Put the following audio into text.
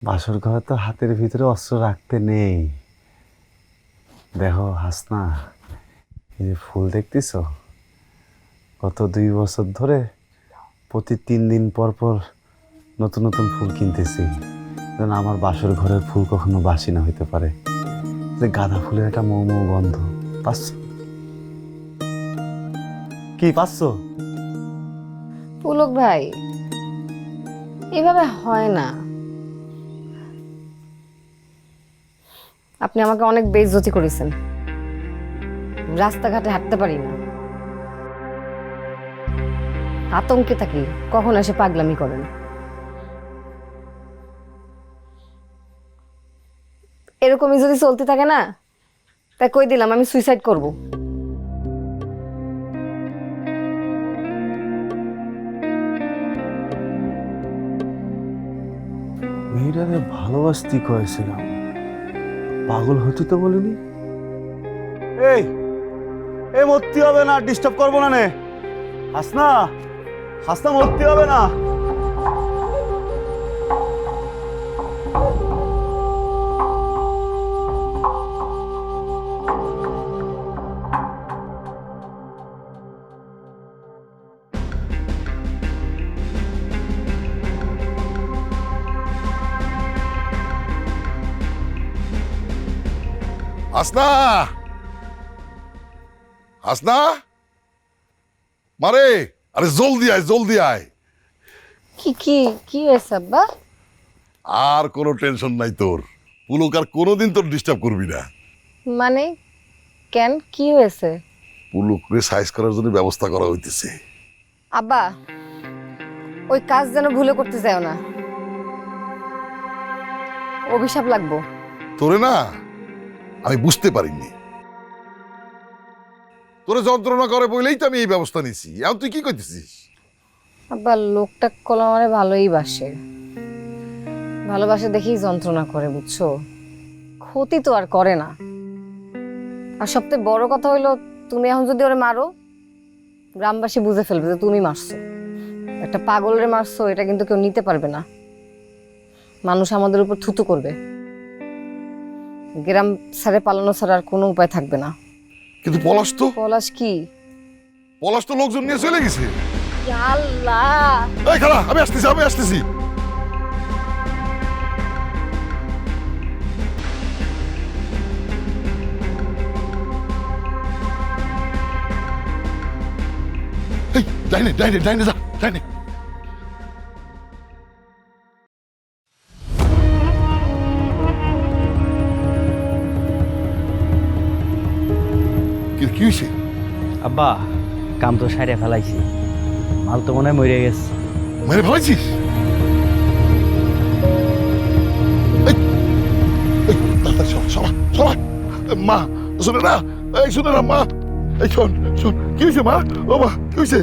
বাসর ঘরে তো হাতের ভিতরে অস্ত্র রাখতে নেই। দেখো হাসনা, এই যে ফুল দেখতেছ, গত 2 বছর ধরে প্রতি 3 দিন পর পর নতুন নতুন ফুল কিনতেছি, যেন আমার বাসর ঘরের ফুল কখনো বাসি না হইতে পারে। যে গাঁদা ফুলের একটা মৌ মৌ গন্ধ পাচ্ছ? কি পাচ্ছ? পুলক ভাই, এভাবে হয় না। আপনি আমাকে অনেক বেইজ্জতি করেছেন, রাস্তাঘাটে হাঁটতে পারি না, আতঙ্কে থাকি কখন এসে পাগলামি করেন। এরকমই যদি চলতে থাকে না, তাই কই দিলাম আমি সুইসাইড করব। মেয়েটারে ভালোবাসতে কয়েছিলাম, পাগল হতে তো বলিনি। এই এই মরতে হবে না, ডিস্টার্ব করবো না নে। হাসনা, হাসনা মরতে হবে না। হাসনা, হাসনা, মারে, আরে জলদি আয়, জলদি আয়। কি কি কি হয়েছে আব্বা? আর কোনো টেনশন নাই তোর, পুলক আর কোনোদিন তোর ডিস্টার্ব করবি না। মানে কেন, কি হয়েছে? পুলক রে সাইজ করার জন্য ব্যবস্থা করা হইতেছে। আব্বা, ওই কাজ যেন ভুলে করতে যাও না, অভিশাপ লাগবো। তোরে না আমি বুঝতে পারিনি, তোরে যন্ত্রণা করে বলেই তো আমি এই ব্যবস্থা নিছি। এখন তুই কি করতেছিস? আব্বা, লোকটা কলা মানে ভালোই বাসে, ভালোবাসে দেখেই যন্ত্রণা করে, বুঝছো? ক্ষতি তো আর করে না। আর সবথেকে বড় কথা হইলো, তুমি এখন যদি ওরে মারো, গ্রামবাসী বুঝে ফেলবে যে তুমি মারছো। একটা পাগলরে মারছো, এটা কিন্তু কেউ নিতে পারবে না। মানুষ আমাদের উপর থুতু করবে, গ্রাম ছাড়ে পালানো ছাড়া আর কোনো উপায় থাকবে না। কিন্তু পলাশ তো, পলাশ কি? পলাশ তো লোকজন নিয়ে চলে গেছে। আল্লাহ! এই খালা, আমি আসতেছি, আমি আসতেছি। এই ডাইনে ডাইনে ডাইনে যা, ডাইনে। কি হয়েছে? আব্বা, কাম তো সাইডে ফেলাইছি, মাল তো মনে হয় মরে গেছে। মেরে ফেলাইছিস? তাড়াতাড়ি সরা সরা সরা। মা শুনে না, এই শুনে না মা, এই শোন শোন, কি হয়েছে মা? ও মা, কি হয়েছে?